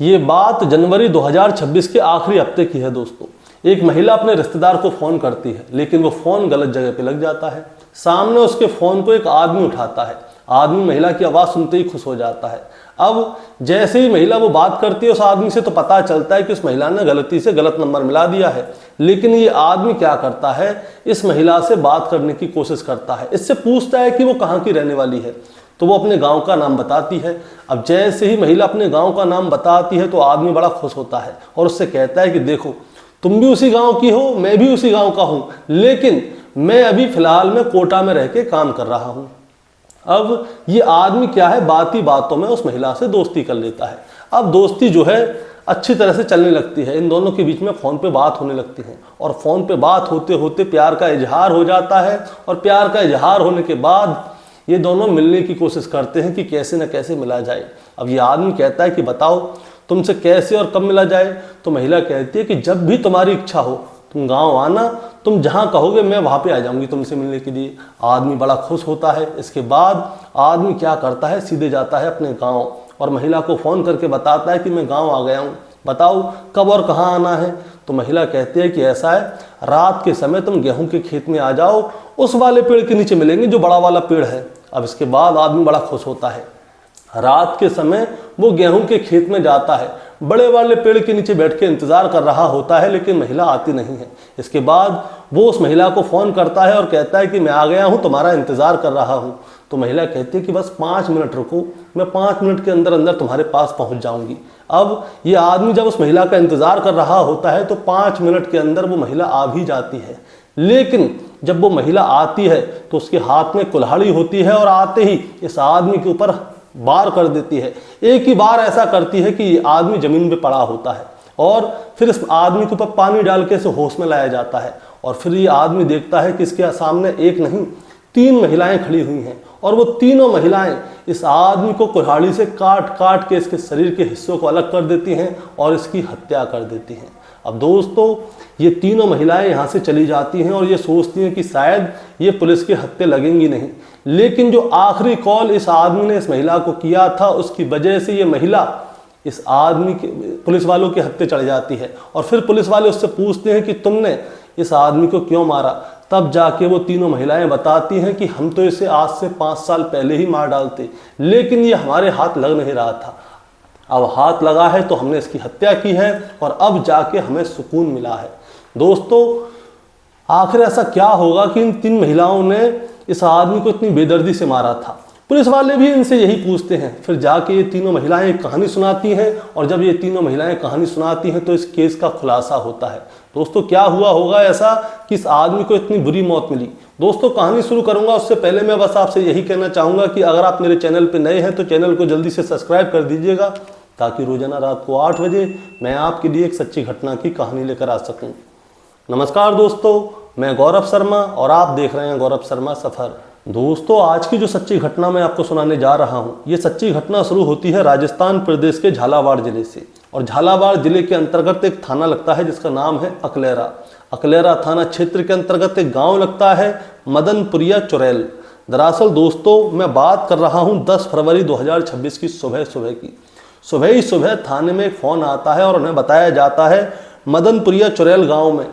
ये बात जनवरी 2026 के आखिरी हफ्ते की है दोस्तों। एक महिला अपने रिश्तेदार को फ़ोन करती है, लेकिन वो फ़ोन गलत जगह पे लग जाता है। सामने उसके फ़ोन को एक आदमी उठाता है। आदमी महिला की आवाज़ सुनते ही खुश हो जाता है। अब जैसे ही महिला वो बात करती है उस आदमी से, तो पता चलता है कि उस महिला ने गलती से गलत नंबर मिला दिया है। लेकिन ये आदमी क्या करता है, इस महिला से बात करने की कोशिश करता है। इससे पूछता है कि वो कहाँ की रहने वाली है, तो वो अपने गांव का नाम बताती है। अब जैसे ही महिला अपने गांव का नाम बताती है तो आदमी बड़ा खुश होता है और उससे कहता है कि देखो, तुम भी उसी गांव की हो, मैं भी उसी गांव का हूँ, लेकिन मैं अभी फिलहाल में कोटा में रह के काम कर रहा हूँ। अब ये आदमी क्या है, बात ही बातों में उस महिला से दोस्ती कर लेता है। अब दोस्ती जो है अच्छी तरह से चलने लगती है। इन दोनों के बीच में फ़ोन पे बात होने लगती है और फ़ोन पे बात होते होते प्यार का इजहार हो जाता है। और प्यार का इजहार होने के बाद ये दोनों मिलने की कोशिश करते हैं कि कैसे न कैसे मिला जाए। अब ये आदमी कहता है कि बताओ तुमसे कैसे और कब मिला जाए। तो महिला कहती है कि जब भी तुम्हारी इच्छा हो तुम गांव आना, तुम जहां कहोगे मैं वहां पे आ जाऊंगी तुमसे मिलने के लिए। आदमी बड़ा खुश होता है। इसके बाद आदमी क्या करता है, सीधे जाता है अपने गांव और महिला को फ़ोन करके बताता है कि मैं गांव आ गया हूं, बताओ कब और कहाँ आना है। तो महिला कहती है कि ऐसा है, रात के समय तुम गेहूं के खेत में आ जाओ, उस वाले पेड़ के नीचे मिलेंगे जो बड़ा वाला पेड़ है। अब इसके बाद आदमी बड़ा खुश होता है। रात के समय वो गेहूं के खेत में जाता है, बड़े वाले पेड़ के नीचे बैठ के इंतजार कर रहा होता है, लेकिन महिला आती नहीं है। इसके बाद वो उस महिला को फ़ोन करता है और कहता है कि मैं आ गया हूँ, तुम्हारा इंतज़ार कर रहा हूँ। तो महिला कहती है कि बस 5 मिनट रुको, मैं 5 मिनट के अंदर अंदर तुम्हारे पास पहुँच जाऊँगी। अब ये आदमी जब उस महिला का इंतज़ार कर रहा होता है तो 5 मिनट के अंदर वो महिला आ भी जाती है। लेकिन जब वो महिला आती है तो उसके हाथ में कुल्हाड़ी होती है और आते ही इस आदमी के ऊपर वार कर देती है। एक ही बार ऐसा करती है कि आदमी ज़मीन पे पड़ा होता है और फिर इस आदमी के ऊपर पानी डाल के इसे होश में लाया जाता है। और फिर ये आदमी देखता है कि इसके सामने एक नहीं 3 महिलाएं खड़ी हुई हैं और वो तीनों महिलाएं इस आदमी को कुल्हाड़ी से काट काट के इसके शरीर के हिस्सों को अलग कर देती हैं और इसकी हत्या कर देती हैं। अब दोस्तों ये तीनों महिलाएं यहाँ से चली जाती हैं और ये सोचती हैं कि शायद ये पुलिस के हत्थे लगेंगी नहीं। लेकिन जो आखिरी कॉल इस आदमी ने इस महिला को किया था, उसकी वजह से ये महिला इस आदमी के पुलिस वालों के हत्थे चढ़ जाती है। और फिर पुलिस वाले उससे पूछते हैं कि तुमने इस आदमी को क्यों मारा। तब जाके वो तीनों महिलाएं बताती हैं कि हम तो इसे आज से 5 साल पहले ही मार डालते, लेकिन ये हमारे हाथ लग नहीं रहा था। अब हाथ लगा है तो हमने इसकी हत्या की है और अब जाके हमें सुकून मिला है। दोस्तों आखिर ऐसा क्या होगा कि इन 3 महिलाओं ने इस आदमी को इतनी बेदर्दी से मारा था। पुलिस वाले भी इनसे यही पूछते हैं। फिर जाके ये तीनों महिलाएं कहानी सुनाती हैं और जब ये तीनों महिलाएं कहानी सुनाती हैं तो इस केस का खुलासा होता है। दोस्तों क्या हुआ होगा ऐसा कि इस आदमी को इतनी बुरी मौत मिली। दोस्तों कहानी शुरू करूंगा उससे पहले मैं बस आपसे यही कहना चाहूँगा कि अगर आप मेरे चैनल पर नए हैं तो चैनल को जल्दी से सब्सक्राइब कर दीजिएगा, ताकि रोजाना रात को 8 बजे मैं आपके लिए एक सच्ची घटना की कहानी लेकर आ सकूं। नमस्कार दोस्तों, मैं गौरव शर्मा और आप देख रहे हैं गौरव शर्मा सफ़र। दोस्तों आज की जो सच्ची घटना मैं आपको सुनाने जा रहा हूं, ये सच्ची घटना शुरू होती है राजस्थान प्रदेश के झालावाड़ ज़िले से। और झालावाड़ ज़िले के अंतर्गत एक थाना लगता है जिसका नाम है अकलेरा। अकलेरा थाना क्षेत्र के अंतर्गत एक गाँव लगता है मदनपुरिया चुरैल। दरअसल दोस्तों मैं बात कर रहा हूँ 10 फरवरी 2026 की सुबह की। सुबह ही सुबह थाने में एक फ़ोन आता है और उन्हें बताया जाता है मदनपुरिया चुरैल गांव में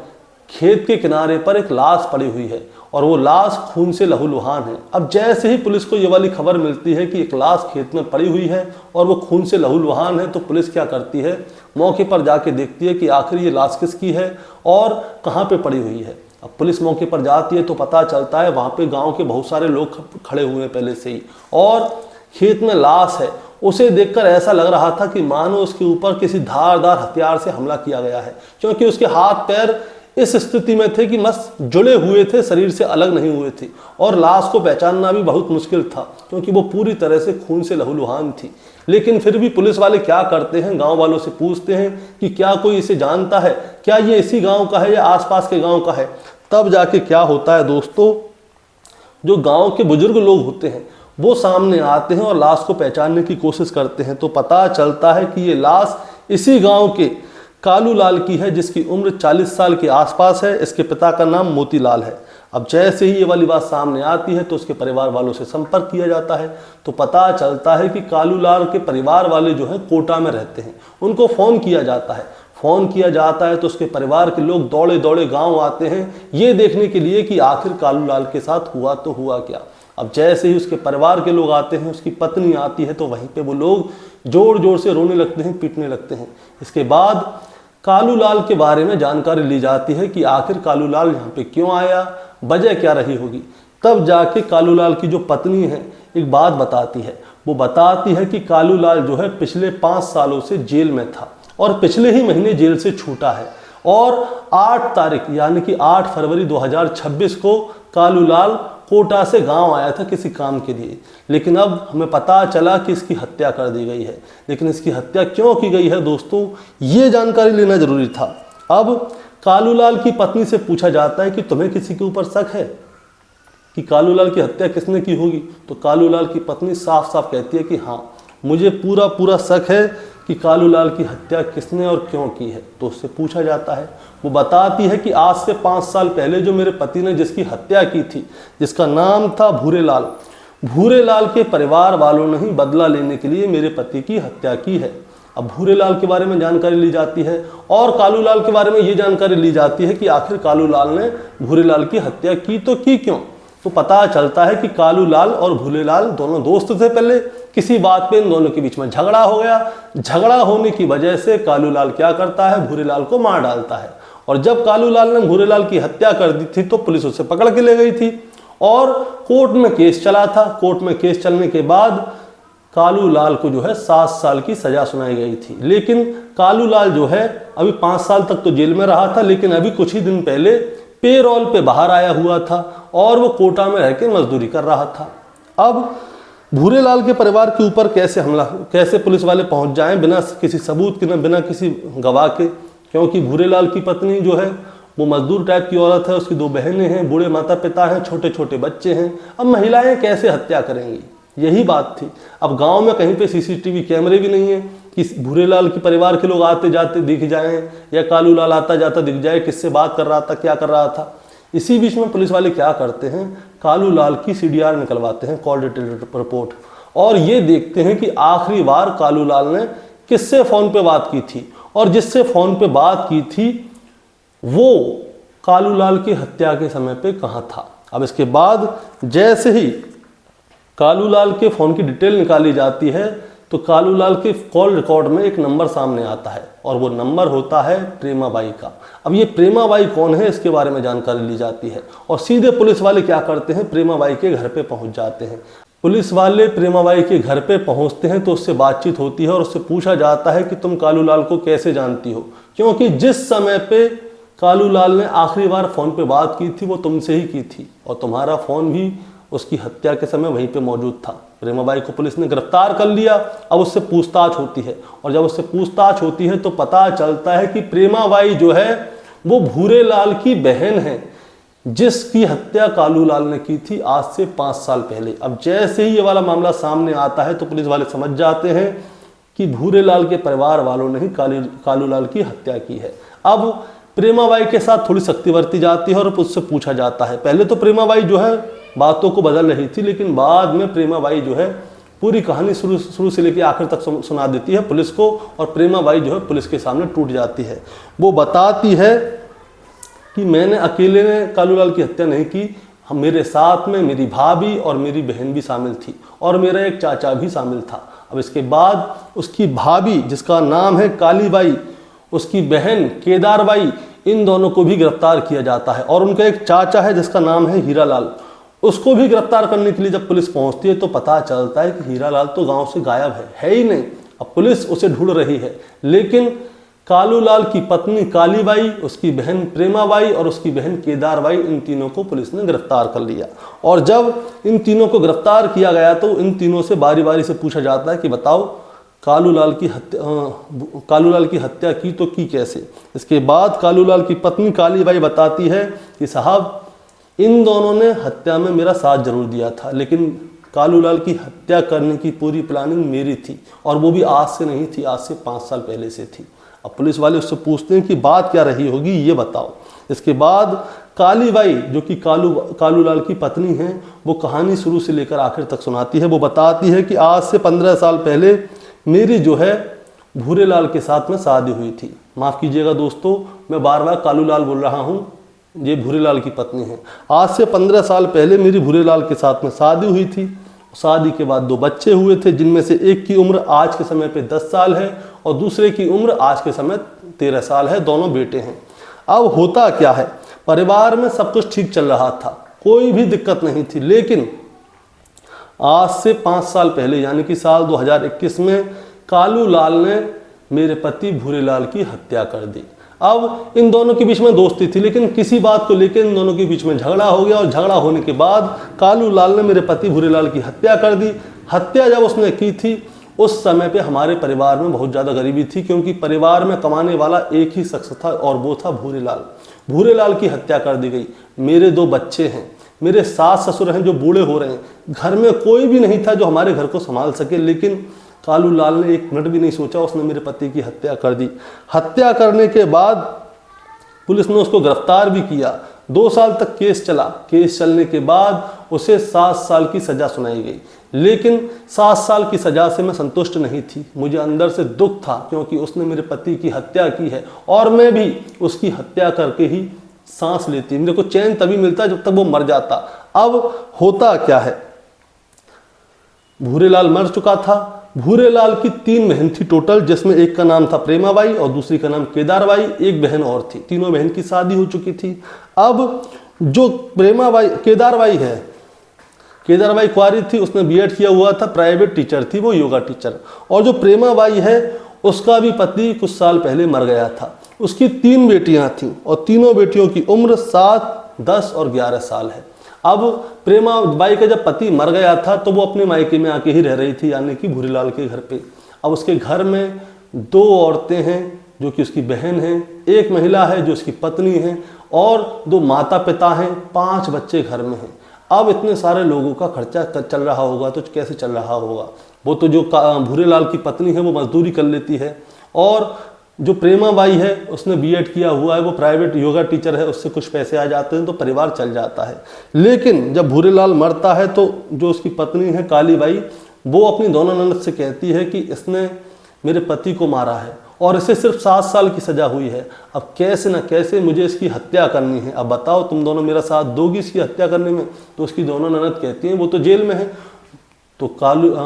खेत के किनारे पर एक लाश पड़ी हुई है और वो लाश खून से लहूलुहान है। अब जैसे ही पुलिस को ये वाली खबर मिलती है कि एक लाश खेत में पड़ी हुई है और वो खून से लहूलुहान है, तो पुलिस क्या करती है, मौके पर जाके देखती है कि आखिर ये लाश किसकी है और कहाँ पे पड़ी हुई है। अब पुलिस मौके पर जाती है तो पता चलता है वहाँ पे गाँव के बहुत सारे लोग खड़े हुए हैं पहले से ही और खेत में लाश है। उसे देखकर ऐसा लग रहा था कि मानो उसके ऊपर किसी धारदार हथियार से हमला किया गया है, क्योंकि उसके हाथ पैर इस स्थिति में थे कि बस जुड़े हुए थे, शरीर से अलग नहीं हुए थे। और लाश को पहचानना भी बहुत मुश्किल था क्योंकि वो पूरी तरह से खून से लहूलुहान थी। लेकिन फिर भी पुलिस वाले क्या करते हैं, गांव वालों से पूछते हैं कि क्या कोई इसे जानता है, क्या ये इसी गांव का है या आसपास के गांव का है। तब जाके क्या होता है दोस्तों, जो गाँव के बुजुर्ग लोग होते हैं वो सामने आते हैं और लाश को पहचानने की कोशिश करते हैं। तो पता चलता है कि ये लाश इसी गांव के कालू लाल की है, जिसकी उम्र 40 साल के आसपास है। इसके पिता का नाम मोतीलाल है। अब जैसे ही ये वाली बात सामने आती है तो उसके परिवार वालों से संपर्क किया जाता है, तो पता चलता है कि कालूलाल के परिवार वाले जो है कोटा में रहते हैं। उनको फ़ोन किया जाता है। फ़ोन किया जाता है तो उसके परिवार के लोग दौड़े दौड़े गांव आते हैं ये देखने के लिए कि आखिर कालूलाल के साथ हुआ तो हुआ क्या। अब जैसे ही उसके परिवार के लोग आते हैं, उसकी पत्नी आती है, तो वहीं पे वो लोग जोर जोर से रोने लगते हैं, पीटने लगते हैं। इसके बाद कालूलाल के बारे में जानकारी ली जाती है कि आखिर कालूलाल यहाँ पे क्यों आया, वजह क्या रही होगी। तब जाके कालूलाल की जो पत्नी है एक बात बताती है। वो बताती है कि कालूलाल जो है पिछले 5 सालों से जेल में था और पिछले ही महीने जेल से छूटा है, और 8 तारीख यानी कि 8 फरवरी 2026 को कालूलाल कोटा से गांव आया था किसी काम के लिए। लेकिन अब हमें पता चला कि इसकी हत्या कर दी गई है। लेकिन इसकी हत्या क्यों की गई है दोस्तों, ये जानकारी लेना जरूरी था। अब कालूलाल की पत्नी से पूछा जाता है कि तुम्हें किसी के ऊपर शक है कि कालूलाल की हत्या किसने की होगी। तो कालूलाल की पत्नी साफ साफ कहती है कि हाँ, मुझे पूरा शक है कि कालूलाल की हत्या किसने और क्यों की है। तो उससे पूछा जाता है, वो बताती है कि आज से 5 साल पहले जो मेरे पति ने जिसकी हत्या की थी, जिसका नाम था भूरेलाल, भूरेलाल के परिवार वालों ने ही बदला लेने के लिए मेरे पति की हत्या की है। अब भूरेलाल के बारे में जानकारी ली जाती है और कालूलाल के बारे में ये जानकारी ली जाती है कि आखिर कालूलाल ने भूरेलाल की हत्या की तो की क्यों। तो पता चलता है कि कालूलाल और भूरेलाल दोनों दोस्त थे। पहले किसी बात पे इन दोनों के बीच में झगड़ा हो गया। झगड़ा होने की वजह से कालूलाल क्या करता है, भूरेलाल को मार डालता है। और जब कालूलाल ने भूरेलाल की हत्या कर दी थी तो पुलिस उसे पकड़ के ले गई थी और कोर्ट में केस चला था। कोर्ट में केस चलने के बाद कालूलाल को जो है 7 साल की सजा सुनाई गई थी। लेकिन कालूलाल जो है अभी 5 साल तक तो जेल में रहा था, लेकिन अभी कुछ ही दिन पहले पेरोल पे बाहर आया हुआ था और वो कोटा में रह के मजदूरी कर रहा था। अब भूरेलाल के परिवार के ऊपर कैसे पुलिस वाले पहुंच जाएं बिना किसी सबूत के, बिना किसी गवाह के, क्योंकि भूरेलाल की पत्नी जो है वो मजदूर टाइप की औरत है, उसकी 2 बहनें हैं, बूढ़े माता पिता हैं, छोटे छोटे बच्चे हैं। अब महिलाएं कैसे हत्या करेंगी, यही बात थी। अब गांव में कहीं पे सीसीटीवी कैमरे भी नहीं है कि भूरेलाल के परिवार के लोग आते जाते दिख जाएं या कालूलाल आता जाता दिख जाए, किससे बात कर रहा था, क्या कर रहा था। इसी बीच में पुलिस वाले क्या करते हैं, कालूलाल की CDR निकलवाते हैं, कॉल डिटेल्ड रिपोर्ट, और ये देखते हैं कि आखिरी बार कालूलाल ने किससे फ़ोन पे बात की थी, और जिससे फ़ोन पे बात की थी वो कालूलाल की हत्या के समय पे कहाँ था। अब इसके बाद जैसे ही कालूलाल के फ़ोन की डिटेल निकाली जाती है तो कालूलाल के कॉल रिकॉर्ड में एक नंबर सामने आता है और वो नंबर होता है प्रेमाबाई का। अब ये प्रेमाबाई कौन है इसके बारे में जानकारी ली जाती है और सीधे पुलिस वाले क्या करते हैं, प्रेमाबाई के घर पे पहुंच जाते हैं। पुलिस वाले प्रेमाबाई के घर पे पहुंचते हैं तो उससे बातचीत होती है और उससे पूछा जाता है कि तुम कालूलाल को कैसे जानती हो, क्योंकि जिस समय पे कालूलाल ने आखिरी बार फ़ोन पे बात की थी वो तुमसे ही की थी और तुम्हारा फ़ोन भी उसकी हत्या के समय वहीं पे मौजूद था। प्रेमाबाई को पुलिस ने गिरफ्तार कर लिया। अब उससे पूछताछ होती है और जब उससे पूछताछ होती है तो पता चलता है कि प्रेमाबाई जो है वो भूरेलाल की बहन है, जिसकी हत्या कालूलाल ने की थी आज से 5 साल पहले। अब जैसे ही ये वाला मामला सामने आता है तो पुलिस वाले समझ जाते हैं कि भूरेलाल के परिवार वालों ने ही कालूलाल की हत्या की है। अब प्रेमाबाई के साथ थोड़ी सख्ती बरती जाती है और उससे पूछा जाता है। पहले तो प्रेमाबाई जो है बातों को बदल रही थी, लेकिन बाद में प्रेमाबाई जो है पूरी कहानी शुरू से लेकर आखिर तक सुना देती है पुलिस को और प्रेमाबाई जो है पुलिस के सामने टूट जाती है। वो बताती है कि मैंने अकेले ने कालूलाल की हत्या नहीं की, मेरे साथ में मेरी भाभी और मेरी बहन भी शामिल थी और मेरा एक चाचा भी शामिल था। अब इसके बाद उसकी भाभी जिसका नाम है कालीबाई, उसकी बहन केदारबाई, इन दोनों को भी गिरफ्तार किया जाता है और उनका एक चाचा है जिसका नाम है हीरालाल, उसको भी गिरफ्तार करने के लिए जब पुलिस पहुंचती है तो पता चलता है कि हीरालाल तो गांव से गायब है ही नहीं। अब पुलिस उसे ढूंढ रही है, लेकिन कालूलाल की पत्नी कालीबाई, उसकी बहन प्रेमाबाई और उसकी बहन केदारबाई, इन तीनों को पुलिस ने गिरफ्तार कर लिया। और जब इन तीनों को गिरफ्तार किया गया तो इन तीनों से बारी बारी से पूछा जाता है कि बताओ कालूलाल की हत्या की तो की कैसे। इसके बाद कालूलाल की पत्नी कालीबाई बताती है कि साहब इन दोनों ने हत्या में मेरा साथ जरूर दिया था, लेकिन कालूलाल की हत्या करने की पूरी प्लानिंग मेरी थी और वो भी आज से नहीं थी, आज से 5 साल पहले से थी। अब पुलिस वाले उससे पूछते हैं कि बात क्या रही होगी ये बताओ। इसके बाद कालीबाई जो कि कालूलाल की पत्नी हैं, वो कहानी शुरू से लेकर आखिर तक सुनाती है। वो बताती है कि आज से 15 साल पहले मेरी जो है भूरेलाल के साथ में शादी हुई थी। माफ़ कीजिएगा दोस्तों, मैं बार बार कालूलाल बोल रहा हूँ, ये भूरेलाल की पत्नी है। आज से 15 साल पहले मेरी भूरेलाल के साथ में शादी हुई थी। शादी के बाद 2 बच्चे हुए थे, जिनमें से एक की उम्र आज के समय पे 10 साल है और दूसरे की उम्र आज के समय 13 साल है। दोनों बेटे हैं। अब होता क्या है, परिवार में सब कुछ ठीक चल रहा था, कोई भी दिक्कत नहीं थी। लेकिन आज से 5 साल पहले यानी कि साल 2021 में कालूलाल ने मेरे पति भूरेलाल की हत्या कर दी। अब इन दोनों के बीच में दोस्ती थी, लेकिन किसी बात को लेकर इन दोनों के बीच में झगड़ा हो गया और झगड़ा होने के बाद कालूलाल ने मेरे पति भूरेलाल की हत्या कर दी। हत्या जब उसने की थी उस समय पे हमारे परिवार में बहुत ज़्यादा गरीबी थी, क्योंकि परिवार में कमाने वाला एक ही शख्स था और वो था भूरेलाल। भूरेलाल की हत्या कर दी गई। मेरे 2 बच्चे हैं, मेरे सास ससुर हैं जो बूढ़े हो रहे हैं, घर में कोई भी नहीं था जो हमारे घर को संभाल सके। लेकिन कालूलाल ने 1 मिनट भी नहीं सोचा, उसने मेरे पति की हत्या कर दी। हत्या करने के बाद पुलिस ने उसको गिरफ्तार भी किया। 2 साल तक केस चला। केस चलने के बाद उसे 7 साल की सज़ा सुनाई गई। लेकिन 7 साल की सज़ा से मैं संतुष्ट नहीं थी। मुझे अंदर से दुख था, क्योंकि उसने मेरे पति की हत्या की है और मैं भी उसकी हत्या करके ही सांस लेती। मेरे को चैन तभी मिलता जब तक वो मर जाता। अब होता क्या है, भूरेलाल मर चुका था। भूरेलाल की 3 बहन थी टोटल, जिसमें एक का नाम था प्रेमाबाई और दूसरी का नाम केदारबाई, एक बहन और थी। तीनों बहन की शादी हो चुकी थी। अब जो केदारबाई है, केदारबाई कुंवारी थी, उसने बीएड किया हुआ था, प्राइवेट टीचर थी, वो योगा टीचर। और जो प्रेमाबाई है उसका भी पति कुछ साल पहले मर गया था। उसकी 3 बेटियां थीं और तीनों बेटियों की उम्र 7, 10 और 11 साल है। अब प्रेमाबाई का जब पति मर गया था तो वो अपने मायके में आके ही रह रही थी, यानी कि भूरेलाल के घर पे। अब उसके घर में 2 औरतें हैं जो कि उसकी बहन हैं, एक महिला है जो उसकी पत्नी है और 2 माता पिता हैं, 5 बच्चे घर में हैं। अब इतने सारे लोगों का खर्चा चल रहा होगा तो कैसे चल रहा होगा। वो तो जो भूरेलाल की पत्नी है वो मजदूरी कर लेती है, और जो प्रेमाबाई है उसने बीएड किया हुआ है, वो प्राइवेट योगा टीचर है, उससे कुछ पैसे आ जाते हैं तो परिवार चल जाता है। लेकिन जब भूरेलाल मरता है तो जो उसकी पत्नी है कालीबाई, वो अपनी दोनों ननद से कहती है कि इसने मेरे पति को मारा है और इसे सिर्फ 7 साल की सज़ा हुई है। अब कैसे न कैसे मुझे इसकी हत्या करनी है। अब बताओ, तुम दोनों मेरा साथ दोगी इसकी हत्या करने में? तो उसकी दोनों ननद कहती हैं वो तो जेल में है। तो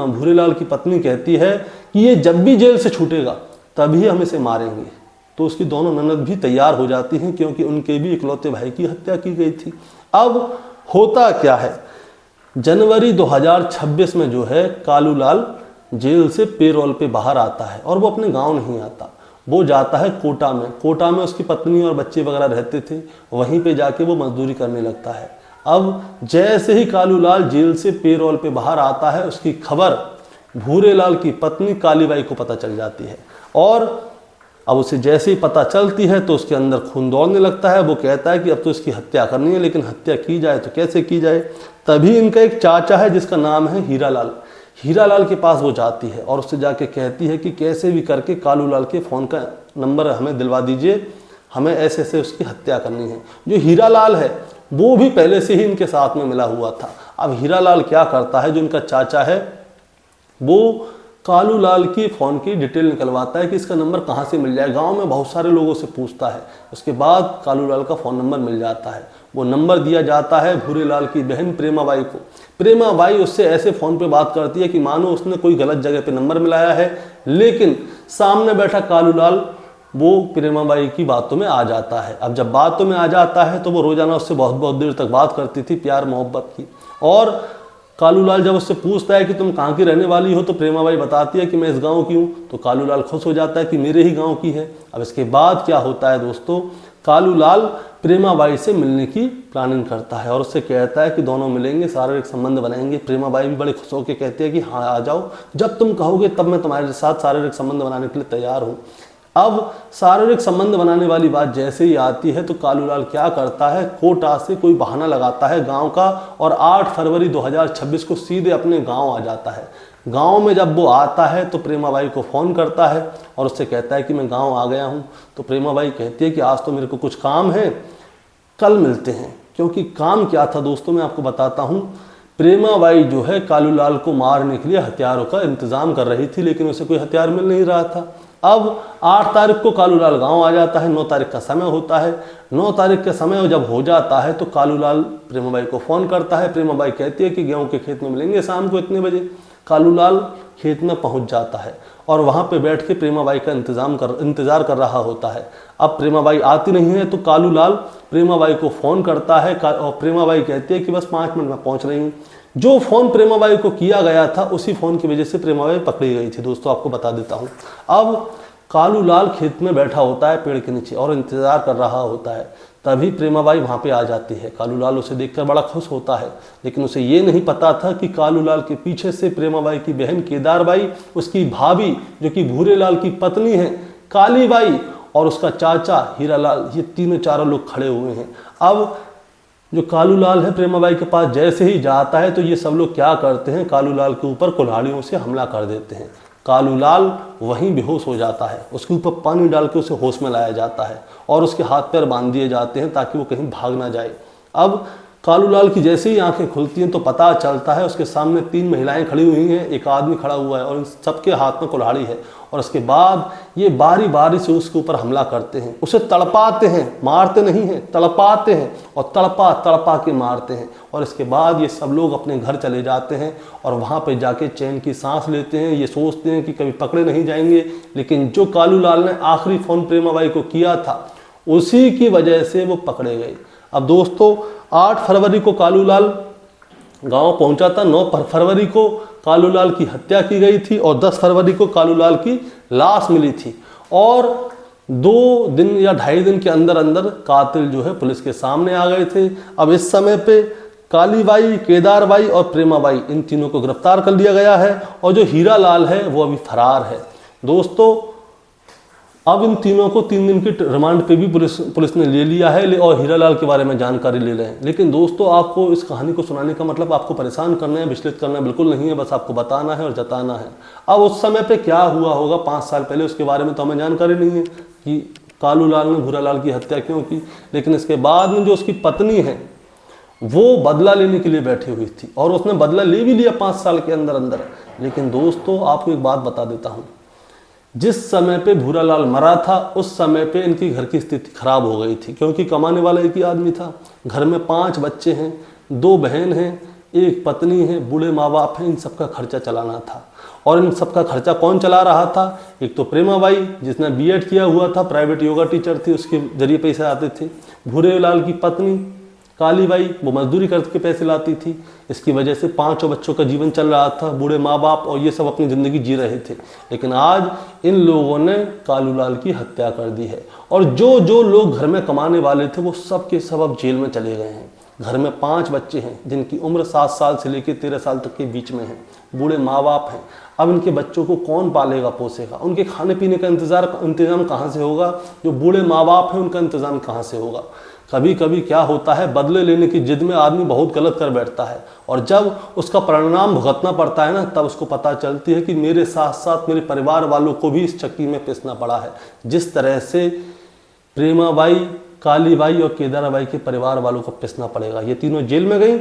भूरेलाल की पत्नी कहती है कि ये जब भी जेल से छूटेगा तभी हम इसे मारेंगे। तो उसकी दोनों ननद भी तैयार हो जाती हैं, क्योंकि उनके भी इकलौते भाई की हत्या की गई थी। अब होता क्या है, जनवरी 2026 में जो है कालूलाल जेल से पेरोल पे बाहर आता है और वो अपने गांव नहीं आता, वो जाता है कोटा में। कोटा में उसकी पत्नी और बच्चे वगैरह रहते थे, वहीं पे जाके वो मजदूरी करने लगता है। अब जैसे ही कालूलाल जेल से पेरोल पे बाहर आता है, उसकी खबर भूरेलाल की पत्नी कालीबाई को पता चल जाती है। और अब उसे जैसे ही पता चलती है तो उसके अंदर खून दौड़ने लगता है। वो कहता है कि अब तो इसकी हत्या करनी है, लेकिन हत्या की जाए तो कैसे की जाए। तभी इनका एक चाचा है जिसका नाम है हीरालाल। हीरालाल के पास वो जाती है और उससे जाके कहती है कि कैसे भी करके कालूलाल के फ़ोन का नंबर हमें दिलवा दीजिए, हमें ऐसे ऐसे उसकी हत्या करनी है। जो हीरालाल है वो भी पहले से ही इनके साथ में मिला हुआ था। अब हीरालाल क्या करता है, जो इनका चाचा है वो कालूलाल की फ़ोन की डिटेल निकलवाता है कि इसका नंबर कहाँ से मिल जाए। गांव में बहुत सारे लोगों से पूछता है, उसके बाद कालूलाल का फ़ोन नंबर मिल जाता है। वो नंबर दिया जाता है भूरेलाल की बहन प्रेमाबाई को। प्रेमाबाई उससे ऐसे फ़ोन पे बात करती है कि मानो उसने कोई गलत जगह पे नंबर मिलाया है, लेकिन सामने बैठा कालूलाल वो प्रेमाबाई की बातों में आ जाता है। अब जब बातों में आ जाता है तो वो रोज़ाना उससे बहुत बहुत देर तक बात करती थी, प्यार मोहब्बत की। और कालूलाल जब उससे पूछता है कि तुम कहाँ की रहने वाली हो, तो प्रेमाबाई बताती है कि मैं इस गांव की हूँ। तो कालूलाल खुश हो जाता है कि मेरे ही गांव की है। अब इसके बाद क्या होता है दोस्तों, कालूलाल प्रेमाबाई से मिलने की प्लानिंग करता है और उससे कहता है कि दोनों मिलेंगे, शारीरिक संबंध बनाएंगे। प्रेमाबाई भी बड़े खुश होकर कहती है कि हाँ आ जाओ, जब तुम कहोगे तब मैं तुम्हारे साथ शारीरिक संबंध बनाने के लिए तैयार हूँ। अब शारीरिक संबंध बनाने वाली बात जैसे ही आती है तो कालूलाल क्या करता है, कोटा से कोई बहाना लगाता है गांव का और 8 फरवरी 2026 को सीधे अपने गांव आ जाता है। गांव में जब वो आता है तो प्रेमाबाई को फ़ोन करता है और उससे कहता है कि मैं गांव आ गया हूं। तो प्रेमाबाई कहती है कि आज तो मेरे को कुछ काम है, कल मिलते हैं। क्योंकि काम क्या था दोस्तों, मैं आपको बताता हूँ। प्रेमाबाई जो है कालूलाल को मारने के लिए हथियारों का इंतजाम कर रही थी, लेकिन उसे कोई हथियार मिल नहीं रहा था। अब 8 तारीख को कालूलाल गांव आ जाता है, 9 तारीख का समय होता है। 9 तारीख का समय जब हो जाता है तो कालूलाल प्रेमाबाई को फ़ोन करता है। प्रेमाबाई कहती है कि गेहूं के खेत में मिलेंगे शाम को इतने बजे। कालूलाल खेत में पहुंच जाता है और वहां पे बैठ के प्रेमाबाई का इंतजार कर रहा होता है। अब प्रेमाबाई आती नहीं है तो कालूलाल प्रेमाबाई को फ़ोन करता है और प्रेमाबाई कहती है कि बस 5 मिनट में पहुंच रही हूँ। जो फ़ोन प्रेमाबाई को किया गया था उसी फ़ोन की वजह से प्रेमाबाई पकड़ी गई थी दोस्तों, आपको बता देता हूँ। अब कालूलाल खेत में बैठा होता है पेड़ के नीचे और इंतज़ार कर रहा होता है। तभी प्रेमाबाई वहाँ पे आ जाती है। कालूलाल उसे देखकर बड़ा खुश होता है, लेकिन उसे ये नहीं पता था कि कालूलाल के पीछे से प्रेमाबाई की बहन केदारबाई, उसकी भाभी जो कि भूरेलाल की पत्नी है कालीबाई, और उसका चाचा हीरालाल, ये तीनों चारों लोग खड़े हुए हैं। अब जो कालूलाल है प्रेमाबाई के पास जैसे ही जाता है तो ये सब लोग क्या करते हैं, कालूलाल के ऊपर कुल्हाड़ियों से हमला कर देते हैं। कालूलाल वहीं बेहोश हो जाता है, उसके ऊपर पानी डाल के उसे होश में लाया जाता है और उसके हाथ पैर बांध दिए जाते हैं ताकि वो कहीं भाग ना जाए। अब कालूलाल की जैसे ही आंखें खुलती हैं तो पता चलता है उसके सामने 3 महिलाएं खड़ी हुई हैं, एक आदमी खड़ा हुआ है और इन सबके हाथ में कुल्हाड़ी है। और उसके बाद ये बारी बारी से उसके ऊपर हमला करते हैं, उसे तड़पाते हैं, मारते नहीं हैं, तड़पाते हैं और तड़पा तड़पा के मारते हैं। और इसके बाद ये सब लोग अपने घर चले जाते हैं और वहाँ पे जाके चैन की सांस लेते हैं। ये सोचते हैं कि कभी पकड़े नहीं जाएंगे, लेकिन जो कालूलाल ने आखिरी फ़ोन प्रेमाबाई को किया था उसी की वजह से वो पकड़े गए। अब दोस्तों 8 फरवरी को कालूलाल गांव पहुंचा था, 9 फरवरी को कालूलाल की हत्या की गई थी और 10 फरवरी को कालूलाल की लाश मिली थी। और 2 दिन या 2.5 दिन के अंदर अंदर कातिल जो है पुलिस के सामने आ गए थे। अब इस समय पे कालीबाई, केदारबाई और प्रेमाबाई, इन तीनों को गिरफ्तार कर लिया गया है और जो हीरालाल है वो अभी फरार है। दोस्तों अब इन तीनों को 3 दिन की रिमांड पे भी पुलिस ने ले लिया है और हीरालाल के बारे में जानकारी ले रहे हैं। लेकिन दोस्तों आपको इस कहानी को सुनाने का मतलब आपको परेशान करना है, विचलित करना बिल्कुल नहीं है, बस आपको बताना है और जताना है। अब उस समय पे क्या हुआ होगा 5 साल पहले, उसके बारे में तो हमें जानकारी नहीं है कि कालूलाल ने भूरालाल की हत्या क्यों की। लेकिन इसके बाद में जो उसकी पत्नी है वो बदला लेने के लिए बैठी हुई थी और उसने बदला ले भी लिया 5 साल के अंदर अंदर। लेकिन दोस्तों आपको एक बात बता देता हूँ, जिस समय पे भूरालाल मरा था उस समय पे इनकी घर की स्थिति खराब हो गई थी, क्योंकि कमाने वाला एक ही आदमी था। घर में 5 बच्चे हैं, 2 बहन हैं, 1 पत्नी है, बूढ़े माँ बाप हैं, इन सबका खर्चा चलाना था। और इन सबका खर्चा कौन चला रहा था? एक तो प्रेमाबाई जिसने B.Ed किया हुआ था, प्राइवेट योगा टीचर थी, उसके जरिए पैसे आते थे। भूरेलाल की पत्नी कालीबाई वो मजदूरी करके पैसे लाती थी। इसकी वजह से 5 बच्चों का जीवन चल रहा था, बूढ़े माँ बाप और ये सब अपनी ज़िंदगी जी रहे थे। लेकिन आज इन लोगों ने कालूलाल की हत्या कर दी है और जो जो लोग घर में कमाने वाले थे वो सब के सब अब जेल में चले गए हैं। घर में 5 बच्चे हैं जिनकी उम्र 7 साल से लेकर 13 साल तक के बीच में है। बूढ़े माँ बाप हैं, अब इनके बच्चों को कौन पालेगा पोसेगा? उनके खाने पीने का इंतज़ाम कहाँ से होगा? जो बूढ़े माँ बाप हैं उनका इंतज़ाम कहाँ से होगा? कभी कभी क्या होता है, बदले लेने की जिद में आदमी बहुत गलत कर बैठता है और जब उसका परिणाम भुगतना पड़ता है ना, तब उसको पता चलती है कि मेरे साथ साथ मेरे परिवार वालों को भी इस चक्की में पिसना पड़ा है। जिस तरह से प्रेमाबाई, कालीबाई और केदारबाई के परिवार वालों को पिसना पड़ेगा। ये तीनों जेल में गई,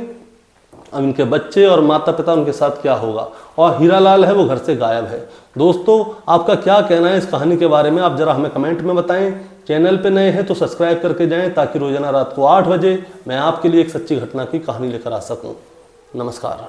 अब इनके बच्चे और माता पिता उनके साथ क्या होगा? और हीरालाल है वो घर से गायब है। दोस्तों आपका क्या कहना है इस कहानी के बारे में, आप जरा हमें कमेंट में बताएं। चैनल पे नए हैं तो सब्सक्राइब करके जाएं ताकि रोजाना रात को 8 बजे मैं आपके लिए एक सच्ची घटना की कहानी लेकर आ सकूं। नमस्कार।